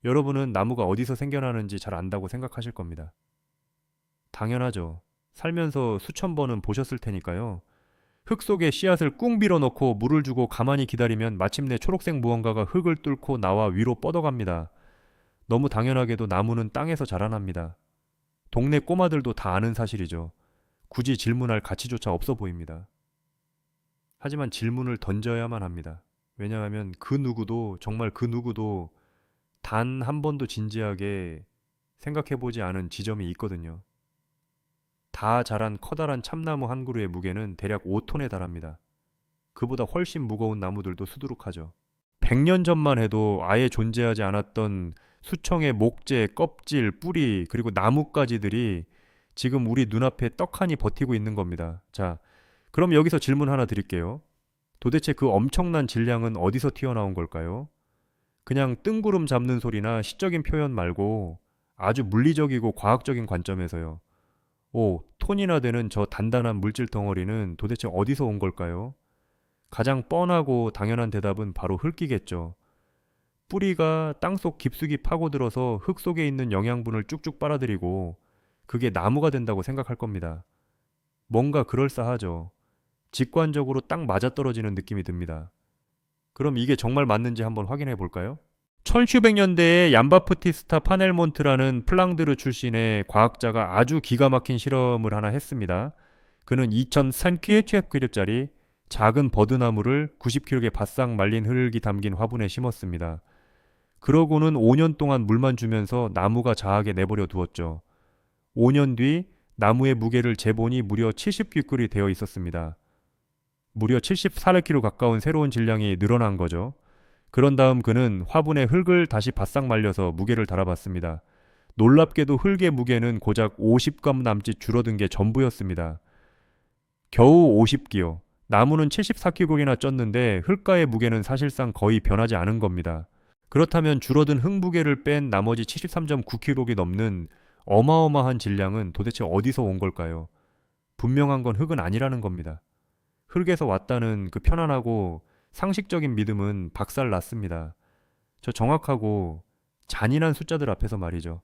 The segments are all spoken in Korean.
여러분은 나무가 어디서 생겨나는지 잘 안다고 생각하실 겁니다. 당연하죠. 살면서 수천 번은 보셨을 테니까요. 흙 속에 씨앗을 꾹 밀어넣고 물을 주고 가만히 기다리면 마침내 초록색 무언가가 흙을 뚫고 나와 위로 뻗어갑니다. 너무 당연하게도 나무는 땅에서 자라납니다. 동네 꼬마들도 다 아는 사실이죠. 굳이 질문할 가치조차 없어 보입니다. 하지만 질문을 던져야만 합니다. 왜냐하면 그 누구도, 정말 그 누구도 단 한 번도 진지하게 생각해보지 않은 지점이 있거든요. 다 자란 커다란 참나무 한 그루의 무게는 대략 5톤에 달합니다. 그보다 훨씬 무거운 나무들도 수두룩하죠. 100년 전만 해도 아예 존재하지 않았던 수청의 목재, 껍질, 뿌리, 그리고 나뭇가지들이 지금 우리 눈앞에 떡하니 버티고 있는 겁니다. 자, 그럼 여기서 질문 하나 드릴게요. 도대체 그 엄청난 질량은 어디서 튀어나온 걸까요? 그냥 뜬구름 잡는 소리나 시적인 표현 말고 아주 물리적이고 과학적인 관점에서요. 오, 톤이나 되는 저 단단한 물질 덩어리는 도대체 어디서 온 걸까요? 가장 뻔하고 당연한 대답은 바로 흙이겠죠. 뿌리가 땅속 깊숙이 파고들어서 흙 속에 있는 영양분을 쭉쭉 빨아들이고 그게 나무가 된다고 생각할 겁니다. 뭔가 그럴싸하죠. 직관적으로 딱 맞아떨어지는 느낌이 듭니다. 그럼 이게 정말 맞는지 한번 확인해 볼까요? 1700년대에 얀바프티스타 파넬몬트라는 플랑드르 출신의 과학자가 아주 기가 막힌 실험을 하나 했습니다. 그는 2003kg짜리 작은 버드나무를 90kg의 바싹 말린 흙이 담긴 화분에 심었습니다. 그러고는 5년 동안 물만 주면서 나무가 자하게 내버려 두었죠. 5년 뒤 나무의 무게를 재보니 무려 70귀끌이 되어 있었습니다. 무려 74kg 가까운 새로운 질량이 늘어난 거죠. 그런 다음 그는 화분에 흙을 다시 바싹 말려서 무게를 달아봤습니다. 놀랍게도 흙의 무게는 고작 50g 남짓 줄어든 게 전부였습니다. 겨우 50기요. 나무는 74kg이나 쪘는데 흙가의 무게는 사실상 거의 변하지 않은 겁니다. 그렇다면 줄어든 흙 무게를 뺀 나머지 73.9kg이 넘는 어마어마한 질량은 도대체 어디서 온 걸까요? 분명한 건 흙은 아니라는 겁니다. 흙에서 왔다는 그 편안하고 상식적인 믿음은 박살 났습니다. 저 정확하고 잔인한 숫자들 앞에서 말이죠.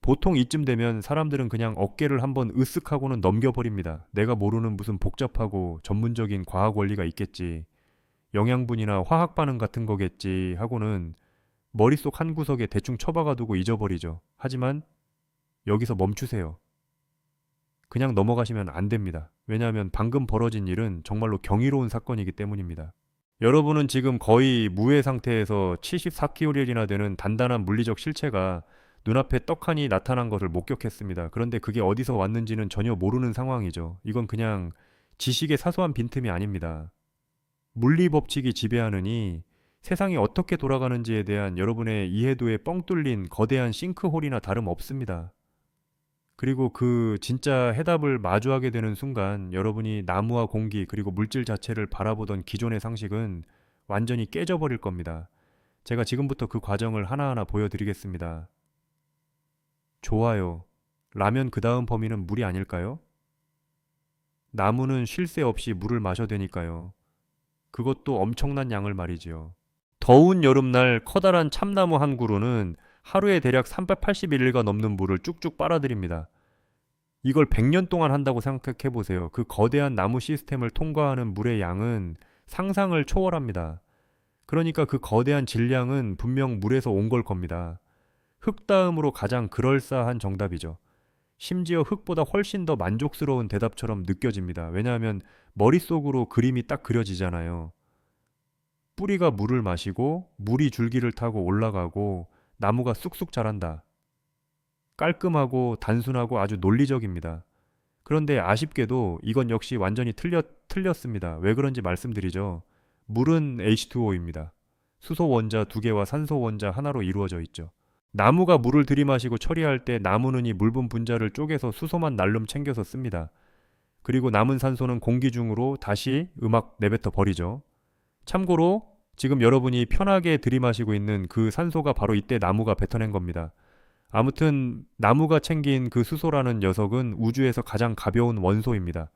보통 이쯤 되면 사람들은 그냥 어깨를 한번 으쓱하고는 넘겨버립니다. 내가 모르는 무슨 복잡하고 전문적인 과학 원리가 있겠지. 영양분이나 화학 반응 같은 거겠지 하고는 머릿속 한 구석에 대충 처박아두고 잊어버리죠. 하지만 여기서 멈추세요. 그냥 넘어가시면 안 됩니다. 왜냐하면 방금 벌어진 일은 정말로 경이로운 사건이기 때문입니다. 여러분은 지금 거의 무해 상태에서 74kg이나 되는 단단한 물리적 실체가 눈앞에 떡하니 나타난 것을 목격했습니다. 그런데 그게 어디서 왔는지는 전혀 모르는 상황이죠. 이건 그냥 지식의 사소한 빈틈이 아닙니다. 물리 법칙이 지배하느니 세상이 어떻게 돌아가는지에 대한 여러분의 이해도에 뻥 뚫린 거대한 싱크홀이나 다름없습니다. 그리고 그 진짜 해답을 마주하게 되는 순간 여러분이 나무와 공기 그리고 물질 자체를 바라보던 기존의 상식은 완전히 깨져버릴 겁니다. 제가 지금부터 그 과정을 하나하나 보여드리겠습니다. 좋아요. 라면 그 다음 범위는 물이 아닐까요? 나무는 쉴 새 없이 물을 마셔대니까요. 그것도 엄청난 양을 말이지요. 더운 여름날 커다란 참나무 한 그루는 하루에 대략 381일가 넘는 물을 쭉쭉 빨아들입니다. 이걸 100년 동안 한다고 생각해 보세요. 그 거대한 나무 시스템을 통과하는 물의 양은 상상을 초월합니다. 그러니까 그 거대한 질량은 분명 물에서 온 걸 겁니다. 흙 다음으로 가장 그럴싸한 정답이죠. 심지어 흙보다 훨씬 더 만족스러운 대답처럼 느껴집니다. 왜냐하면 머릿속으로 그림이 딱 그려지잖아요. 뿌리가 물을 마시고 물이 줄기를 타고 올라가고 나무가 쑥쑥 자란다. 깔끔하고 단순하고 아주 논리적입니다. 그런데 아쉽게도 이건 역시 완전히 틀렸습니다. 왜 그런지 말씀드리죠. 물은 H2O입니다. 수소 원자 2개와 산소 원자 하나로 이루어져 있죠. 나무가 물을 들이마시고 처리할 때 나무는 이 물분 분자를 쪼개서 수소만 날름 챙겨서 씁니다. 그리고 남은 산소는 공기 중으로 다시 음악 내뱉어 버리죠. 참고로 지금 여러분이 편하게 들이마시고 있는 그 산소가 바로 이때 나무가 뱉어낸 겁니다. 아무튼 나무가 챙긴 그 수소라는 녀석은 우주에서 가장 가벼운 원소입니다.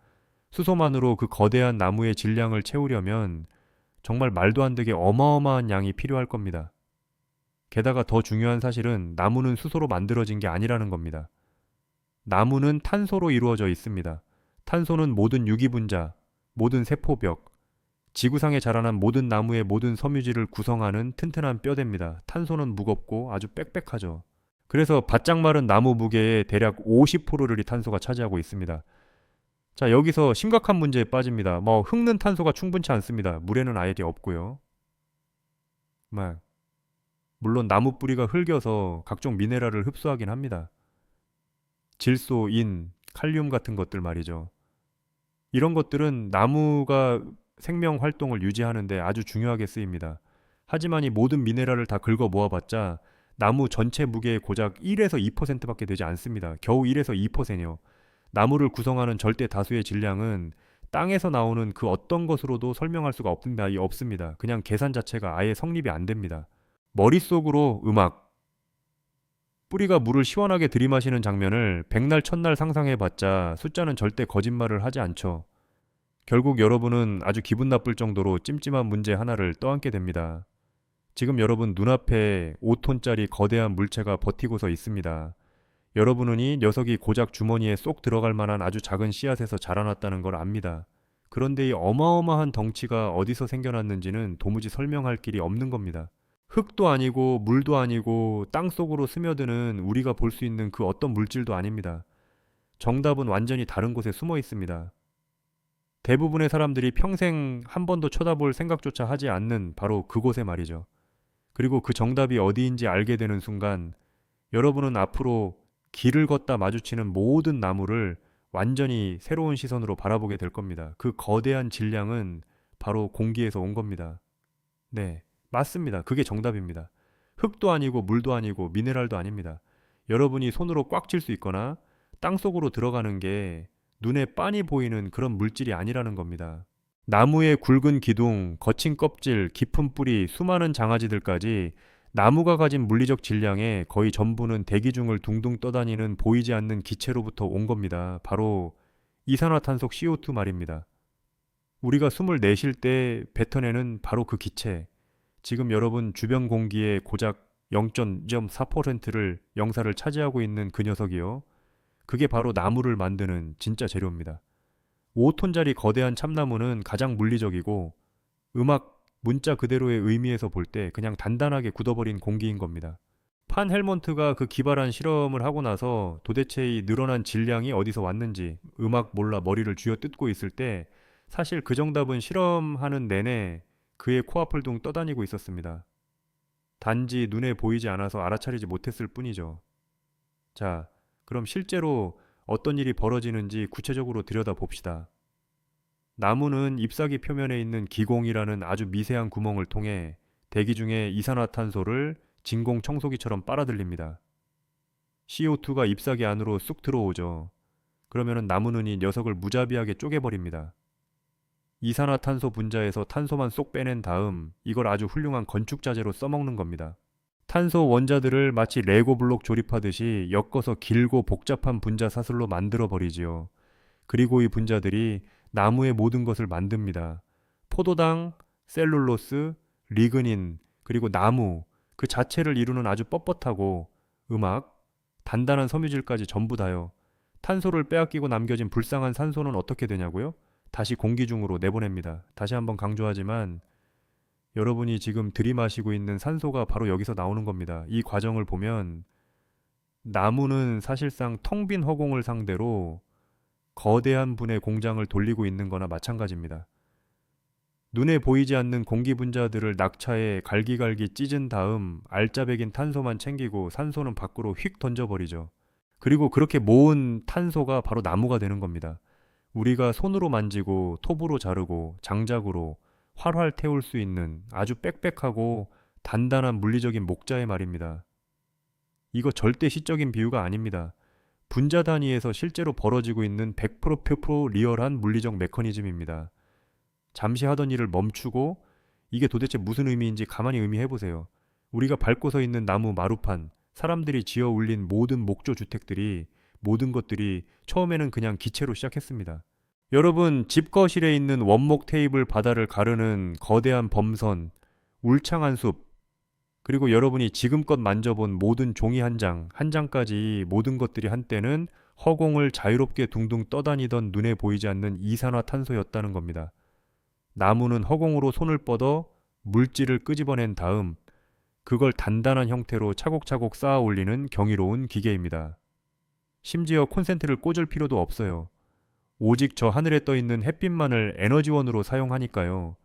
수소만으로 그 거대한 나무의 질량을 채우려면 정말 말도 안 되게 어마어마한 양이 필요할 겁니다. 게다가 더 중요한 사실은 나무는 수소로 만들어진 게 아니라는 겁니다. 나무는 탄소로 이루어져 있습니다. 탄소는 모든 유기분자, 모든 세포벽, 지구상에 자라난 모든 나무의 모든 섬유질을 구성하는 튼튼한 뼈대입니다. 탄소는 무겁고 아주 빽빽하죠. 그래서 바짝 마른 나무 무게의 대략 50%를 이 탄소가 차지하고 있습니다. 자, 여기서 심각한 문제에 빠집니다. 흙는 탄소가 충분치 않습니다. 물에는 아예 없고요. 물론 나무 뿌리가 흙여서 각종 미네랄을 흡수하긴 합니다. 질소, 인, 칼륨 같은 것들 말이죠. 이런 것들은 나무가 생명 활동을 유지하는데 아주 중요하게 쓰입니다. 하지만 이 모든 미네랄을 다 긁어 모아봤자 나무 전체 무게의 고작 1에서 2%밖에 되지 않습니다. 겨우 1에서 2%요. 나무를 구성하는 절대 다수의 질량은 땅에서 나오는 그 어떤 것으로도 설명할 수가 없습니다. 그냥 계산 자체가 아예 성립이 안 됩니다. 머릿속으로 음악, 뿌리가 물을 시원하게 들이마시는 장면을 백날 첫날 상상해봤자 숫자는 절대 거짓말을 하지 않죠. 결국 여러분은 아주 기분 나쁠 정도로 찜찜한 문제 하나를 떠안게 됩니다. 지금 여러분 눈앞에 5톤짜리 거대한 물체가 버티고 서 있습니다. 여러분은 이 녀석이 고작 주머니에 쏙 들어갈 만한 아주 작은 씨앗에서 자라났다는 걸 압니다. 그런데 이 어마어마한 덩치가 어디서 생겨났는지는 도무지 설명할 길이 없는 겁니다. 흙도 아니고 물도 아니고 땅 속으로 스며드는 우리가 볼 수 있는 그 어떤 물질도 아닙니다. 정답은 완전히 다른 곳에 숨어 있습니다. 대부분의 사람들이 평생 한 번도 쳐다볼 생각조차 하지 않는 바로 그곳에 말이죠. 그리고 그 정답이 어디인지 알게 되는 순간 여러분은 앞으로 길을 걷다 마주치는 모든 나무를 완전히 새로운 시선으로 바라보게 될 겁니다. 그 거대한 질량은 바로 공기에서 온 겁니다. 네, 맞습니다. 그게 정답입니다. 흙도 아니고 물도 아니고 미네랄도 아닙니다. 여러분이 손으로 꽉 쥘 수 있거나 땅속으로 들어가는 게 눈에 빤히 보이는 그런 물질이 아니라는 겁니다. 나무의 굵은 기둥, 거친 껍질, 깊은 뿌리, 수많은 장아지들까지 나무가 가진 물리적 질량의 거의 전부는 대기 중을 둥둥 떠다니는 보이지 않는 기체로부터 온 겁니다. 바로 이산화탄소 CO2 말입니다. 우리가 숨을 내쉴 때 뱉어내는 바로 그 기체. 지금 여러분 주변 공기의 고작 0.4%를 영사를 차지하고 있는 그 녀석이요. 그게 바로 나무를 만드는 진짜 재료입니다. 5톤짜리 거대한 참나무는 가장 물리적이고 음악, 문자 그대로의 의미에서 볼 때 그냥 단단하게 굳어버린 공기인 겁니다. 판 헬몬트가 그 기발한 실험을 하고 나서 도대체 이 늘어난 질량이 어디서 왔는지 음악 몰라 머리를 쥐어뜯고 있을 때 사실 그 정답은 실험하는 내내 그의 코앞을 둥 떠다니고 있었습니다. 단지 눈에 보이지 않아서 알아차리지 못했을 뿐이죠. 자, 그럼 실제로 어떤 일이 벌어지는지 구체적으로 들여다봅시다. 나무는 잎사귀 표면에 있는 기공이라는 아주 미세한 구멍을 통해 대기 중에 이산화탄소를 진공 청소기처럼 빨아들입니다. CO2가 잎사귀 안으로 쑥 들어오죠. 그러면 나무는 이 녀석을 무자비하게 쪼개버립니다. 이산화탄소 분자에서 탄소만 쏙 빼낸 다음 이걸 아주 훌륭한 건축자재로 써먹는 겁니다. 탄소 원자들을 마치 레고 블록 조립하듯이 엮어서 길고 복잡한 분자 사슬로 만들어 버리지요. 그리고 이 분자들이 나무의 모든 것을 만듭니다. 포도당, 셀룰로스, 리그닌, 그리고 나무 그 자체를 이루는 아주 뻣뻣하고 음악, 단단한 섬유질까지 전부 다요. 탄소를 빼앗기고 남겨진 불쌍한 산소는 어떻게 되냐고요? 다시 공기 중으로 내보냅니다. 다시 한번 강조하지만 여러분이 지금 들이마시고 있는 산소가 바로 여기서 나오는 겁니다. 이 과정을 보면 나무는 사실상 텅 빈 허공을 상대로 거대한 분의 공장을 돌리고 있는 거나 마찬가지입니다. 눈에 보이지 않는 공기 분자들을 낙차에 갈기갈기 찢은 다음 알짜배긴 탄소만 챙기고 산소는 밖으로 휙 던져버리죠. 그리고 그렇게 모은 탄소가 바로 나무가 되는 겁니다. 우리가 손으로 만지고 톱으로 자르고 장작으로 활활 태울 수 있는 아주 빽빽하고 단단한 물리적인 목자의 말입니다. 이거 절대 시적인 비유가 아닙니다. 분자 단위에서 실제로 벌어지고 있는 100% 리얼한 물리적 메커니즘입니다. 잠시 하던 일을 멈추고 이게 도대체 무슨 의미인지 가만히 의미해보세요. 우리가 밟고 서 있는 나무 마루판, 사람들이 지어 올린 모든 목조 주택들이 모든 것들이 처음에는 그냥 기체로 시작했습니다. 여러분 집 거실에 있는 원목 테이블 바다를 가르는 거대한 범선, 울창한 숲, 그리고 여러분이 지금껏 만져본 모든 종이 한 장, 한 장까지 모든 것들이 한때는 허공을 자유롭게 둥둥 떠다니던 눈에 보이지 않는 이산화탄소였다는 겁니다. 나무는 허공으로 손을 뻗어 물질을 끄집어낸 다음 그걸 단단한 형태로 차곡차곡 쌓아 올리는 경이로운 기계입니다. 심지어 콘센트를 꽂을 필요도 없어요. 오직 저 하늘에 떠 있는 햇빛만을 에너지원으로 사용하니까요.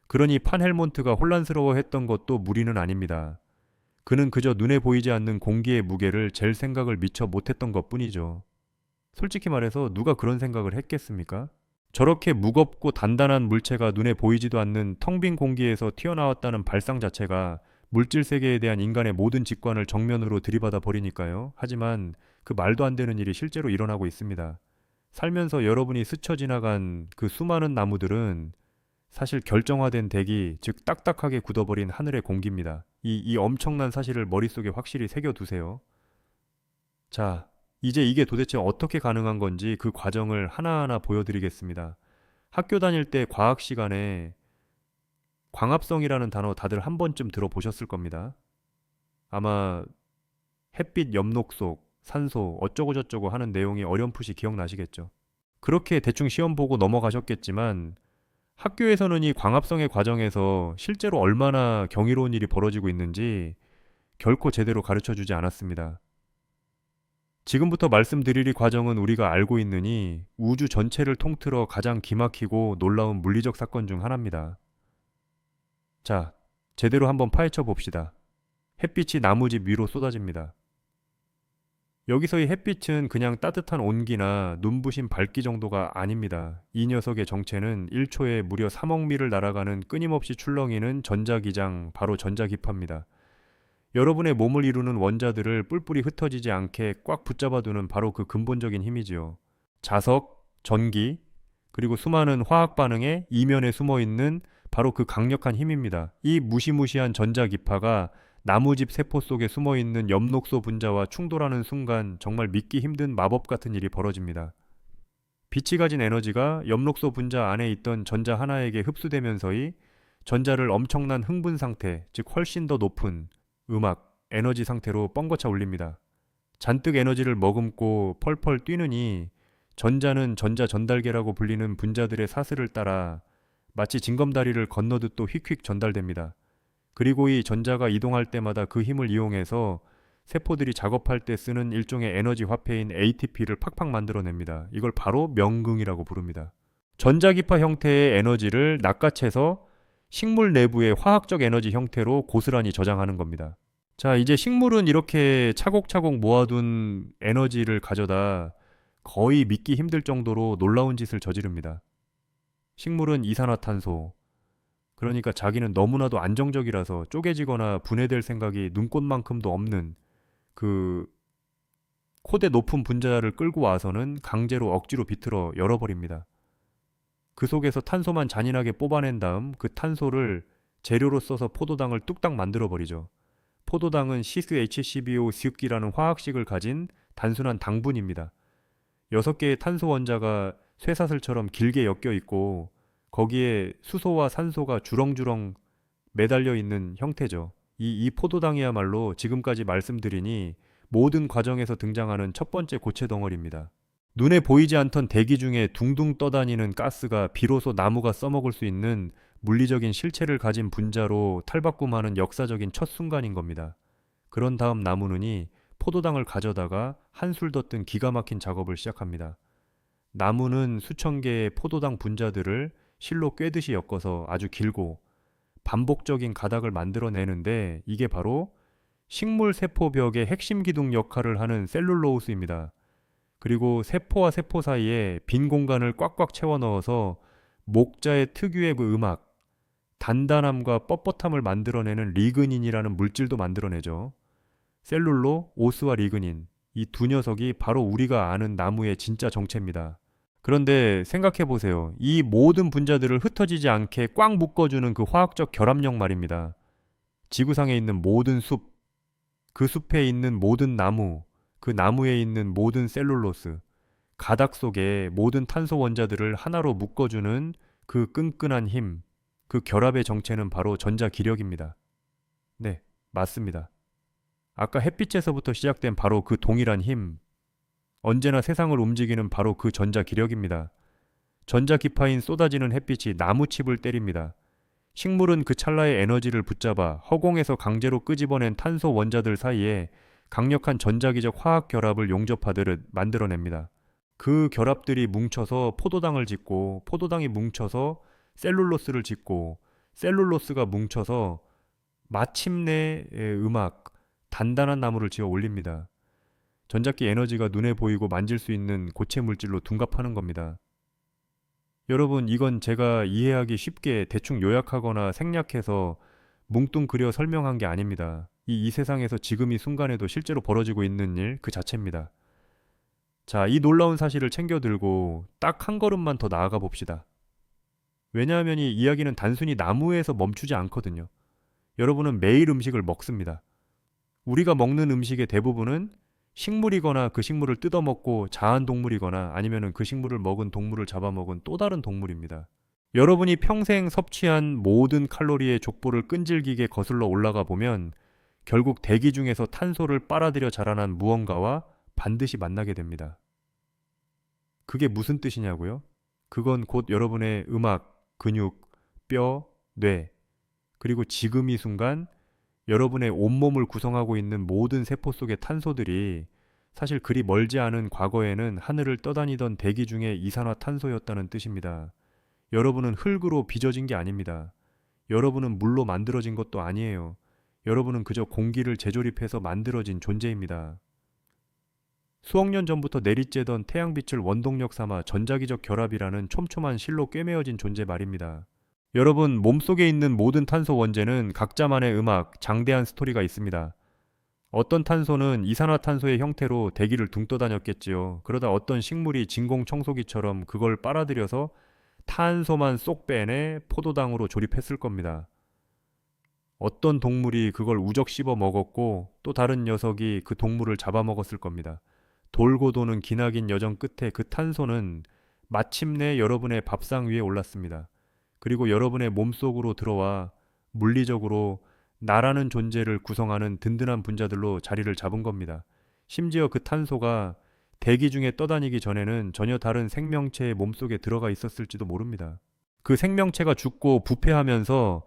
그러니 판헬몬트가 혼란스러워했던 것도 무리는 아닙니다. 그는 그저 눈에 보이지 않는 공기의 무게를 잴 생각을 미처 못했던 것뿐이죠. 솔직히 말해서 누가 그런 생각을 했겠습니까? 저렇게 무겁고 단단한 물체가 눈에 보이지도 않는 텅 빈 공기에서 튀어나왔다는 발상 자체가 물질 세계에 대한 인간의 모든 직관을 정면으로 들이받아 버리니까요. 하지만 그 말도 안 되는 일이 실제로 일어나고 있습니다. 살면서 여러분이 스쳐 지나간 그 수많은 나무들은 사실 결정화된 대기, 즉 딱딱하게 굳어버린 하늘의 공기입니다. 이 엄청난 사실을 머릿속에 확실히 새겨두세요. 자, 이제 이게 도대체 어떻게 가능한 건지 그 과정을 하나하나 보여드리겠습니다. 학교 다닐 때 과학 시간에 광합성이라는 단어 다들 한 번쯤 들어보셨을 겁니다. 아마 햇빛 엽록속, 산소, 어쩌고저쩌고 하는 내용이 어렴풋이 기억나시겠죠. 그렇게 대충 시험 보고 넘어가셨겠지만 학교에서는 이 광합성의 과정에서 실제로 얼마나 경이로운 일이 벌어지고 있는지 결코 제대로 가르쳐 주지 않았습니다. 지금부터 말씀드릴 이 과정은 우리가 알고 있느니 우주 전체를 통틀어 가장 기막히고 놀라운 물리적 사건 중 하나입니다. 자, 제대로 한번 파헤쳐 봅시다. 햇빛이 나무집 위로 쏟아집니다. 여기서의 햇빛은 그냥 따뜻한 온기나 눈부신 밝기 정도가 아닙니다. 이 녀석의 정체는 1초에 무려 3억 미를 날아가는 끊임없이 출렁이는 전자기장, 바로 전자기파입니다. 여러분의 몸을 이루는 원자들을 뿔뿔이 흩어지지 않게 꽉 붙잡아두는 바로 그 근본적인 힘이지요. 자석, 전기, 그리고 수많은 화학 반응의 이면에 숨어있는 바로 그 강력한 힘입니다. 이 무시무시한 전자기파가 나무집 세포 속에 숨어있는 엽록소 분자와 충돌하는 순간 정말 믿기 힘든 마법 같은 일이 벌어집니다. 빛이 가진 에너지가 엽록소 분자 안에 있던 전자 하나에게 흡수되면서의 전자를 엄청난 흥분 상태, 즉 훨씬 더 높은 음악, 에너지 상태로 뻥거쳐 올립니다. 잔뜩 에너지를 머금고 펄펄 뛰느니 전자는 전자 전달계라고 불리는 분자들의 사슬을 따라 마치 징검다리를 건너듯 또 휙휙 전달됩니다. 그리고 이 전자가 이동할 때마다 그 힘을 이용해서 세포들이 작업할 때 쓰는 일종의 에너지 화폐인 ATP를 팍팍 만들어냅니다. 이걸 바로 명긍이라고 부릅니다. 전자기파 형태의 에너지를 낚아채서 식물 내부의 화학적 에너지 형태로 고스란히 저장하는 겁니다. 자, 이제 식물은 이렇게 차곡차곡 모아둔 에너지를 가져다 거의 믿기 힘들 정도로 놀라운 짓을 저지릅니다. 식물은 이산화탄소, 그러니까 자기는 너무나도 안정적이라서 쪼개지거나 분해될 생각이 눈꽃만큼도 없는 그 코대 높은 분자를 끌고 와서는 강제로 억지로 비틀어 열어버립니다. 그 속에서 탄소만 잔인하게 뽑아낸 다음 그 탄소를 재료로 써서 포도당을 뚝딱 만들어버리죠. 포도당은 시스 HCBO 슥기라는 화학식을 가진 단순한 당분입니다. 6개의 탄소 원자가 쇠사슬처럼 길게 엮여 있고 거기에 수소와 산소가 주렁주렁 매달려 있는 형태죠. 이 포도당이야말로 지금까지 말씀드리니 모든 과정에서 등장하는 첫 번째 고체 덩어리입니다. 눈에 보이지 않던 대기 중에 둥둥 떠다니는 가스가 비로소 나무가 써먹을 수 있는 물리적인 실체를 가진 분자로 탈바꿈하는 역사적인 첫 순간인 겁니다. 그런 다음 나무는 이 포도당을 가져다가 한술 더 뜬 기가 막힌 작업을 시작합니다. 나무는 수천 개의 포도당 분자들을 실로 꿰듯이 엮어서 아주 길고 반복적인 가닥을 만들어내는데 이게 바로 식물 세포벽의 핵심 기둥 역할을 하는 셀룰로스입니다. 그리고 세포와 세포 사이에 빈 공간을 꽉꽉 채워 넣어서 목자의 특유의 그 음악, 단단함과 뻣뻣함을 만들어내는 리그닌이라는 물질도 만들어내죠. 셀룰로, 오스와 리그닌, 이 두 녀석이 바로 우리가 아는 나무의 진짜 정체입니다. 그런데 생각해보세요. 이 모든 분자들을 흩어지지 않게 꽉 묶어주는 그 화학적 결합력 말입니다. 지구상에 있는 모든 숲, 그 숲에 있는 모든 나무, 그 나무에 있는 모든 셀룰로스, 가닥 속에 모든 탄소 원자들을 하나로 묶어주는 그 끈끈한 힘, 그 결합의 정체는 바로 전자기력입니다. 네, 맞습니다. 아까 햇빛에서부터 시작된 바로 그 동일한 힘, 언제나 세상을 움직이는 바로 그 전자 기력입니다. 전자 기파인 쏟아지는 햇빛이 나무칩을 때립니다. 식물은 그 찰나의 에너지를 붙잡아 허공에서 강제로 끄집어낸 탄소 원자들 사이에 강력한 전자기적 화학 결합을 용접하듯 만들어냅니다. 그 결합들이 뭉쳐서 포도당을 짓고, 포도당이 뭉쳐서 셀룰로스를 짓고, 셀룰로스가 뭉쳐서 마침내 음악, 단단한 나무를 지어 올립니다. 전자기 에너지가 눈에 보이고 만질 수 있는 고체 물질로 둔갑하는 겁니다. 여러분, 이건 제가 이해하기 쉽게 대충 요약하거나 생략해서 뭉뚱그려 설명한 게 아닙니다. 이 세상에서 지금 이 순간에도 실제로 벌어지고 있는 일 그 자체입니다. 자, 이 놀라운 사실을 챙겨 들고 딱 한 걸음만 더 나아가 봅시다. 왜냐하면 이 이야기는 단순히 나무에서 멈추지 않거든요. 여러분은 매일 음식을 먹습니다. 우리가 먹는 음식의 대부분은 식물이거나 그 식물을 뜯어먹고 자한 동물이거나 아니면 그 식물을 먹은 동물을 잡아먹은 또 다른 동물입니다. 여러분이 평생 섭취한 모든 칼로리의 족보를 끈질기게 거슬러 올라가 보면 결국 대기 중에서 탄소를 빨아들여 자라난 무언가와 반드시 만나게 됩니다. 그게 무슨 뜻이냐고요? 그건 곧 여러분의 음악, 근육, 뼈, 뇌, 그리고 지금 이 순간 여러분의 온몸을 구성하고 있는 모든 세포 속의 탄소들이 사실 그리 멀지 않은 과거에는 하늘을 떠다니던 대기 중의 이산화탄소였다는 뜻입니다. 여러분은 흙으로 빚어진 게 아닙니다. 여러분은 물로 만들어진 것도 아니에요. 여러분은 그저 공기를 재조립해서 만들어진 존재입니다. 수억 년 전부터 내리쬐던 태양빛을 원동력 삼아 전자기적 결합이라는 촘촘한 실로 꿰매어진 존재 말입니다. 여러분, 몸속에 있는 모든 탄소 원재는 각자만의 음악, 장대한 스토리가 있습니다. 어떤 탄소는 이산화탄소의 형태로 대기를 둥떠다녔겠지요. 그러다 어떤 식물이 진공 청소기처럼 그걸 빨아들여서 탄소만 쏙 빼내 포도당으로 조립했을 겁니다. 어떤 동물이 그걸 우적 씹어 먹었고 또 다른 녀석이 그 동물을 잡아먹었을 겁니다. 돌고 도는 기나긴 여정 끝에 그 탄소는 마침내 여러분의 밥상 위에 올랐습니다. 그리고 여러분의 몸속으로 들어와 물리적으로 나라는 존재를 구성하는 든든한 분자들로 자리를 잡은 겁니다. 심지어 그 탄소가 대기 중에 떠다니기 전에는 전혀 다른 생명체의 몸속에 들어가 있었을지도 모릅니다. 그 생명체가 죽고 부패하면서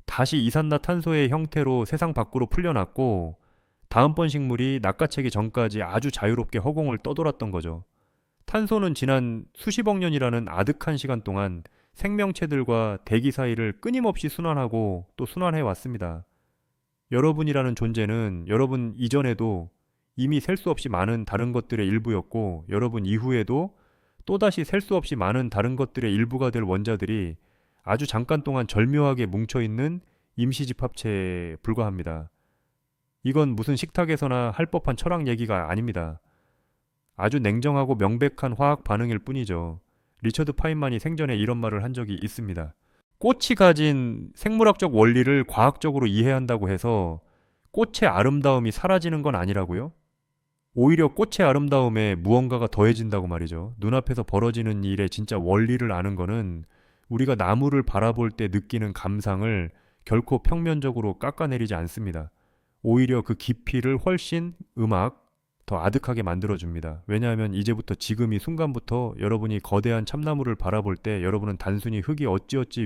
다시 이산화탄소의 형태로 세상 밖으로 풀려났고 다음번 식물이 낚아채기 전까지 아주 자유롭게 허공을 떠돌았던 거죠. 탄소는 지난 수십억 년이라는 아득한 시간 동안 생명체들과 대기 사이를 끊임없이 순환하고 또 순환해 왔습니다. 여러분이라는 존재는 여러분 이전에도 이미 셀 수 없이 많은 다른 것들의 일부였고 여러분 이후에도 또다시 셀 수 없이 많은 다른 것들의 일부가 될 원자들이 아주 잠깐 동안 절묘하게 뭉쳐있는 임시집합체에 불과합니다. 이건 무슨 식탁에서나 할 법한 철학 얘기가 아닙니다. 아주 냉정하고 명백한 화학 반응일 뿐이죠. 리처드 파인만이 생전에 이런 말을 한 적이 있습니다. 꽃이 가진 생물학적 원리를 과학적으로 이해한다고 해서 꽃의 아름다움이 사라지는 건 아니라고요? 오히려 꽃의 아름다움에 무언가가 더해진다고 말이죠. 눈앞에서 벌어지는 일의 진짜 원리를 아는 거는 우리가 나무를 바라볼 때 느끼는 감상을 결코 평면적으로 깎아내리지 않습니다. 오히려 그 깊이를 훨씬 더 아득하게 만들어줍니다. 왜냐하면 이제부터 지금 이 순간부터 여러분이 거대한 참나무를 바라볼 때 여러분은 단순히 흙이 어찌어찌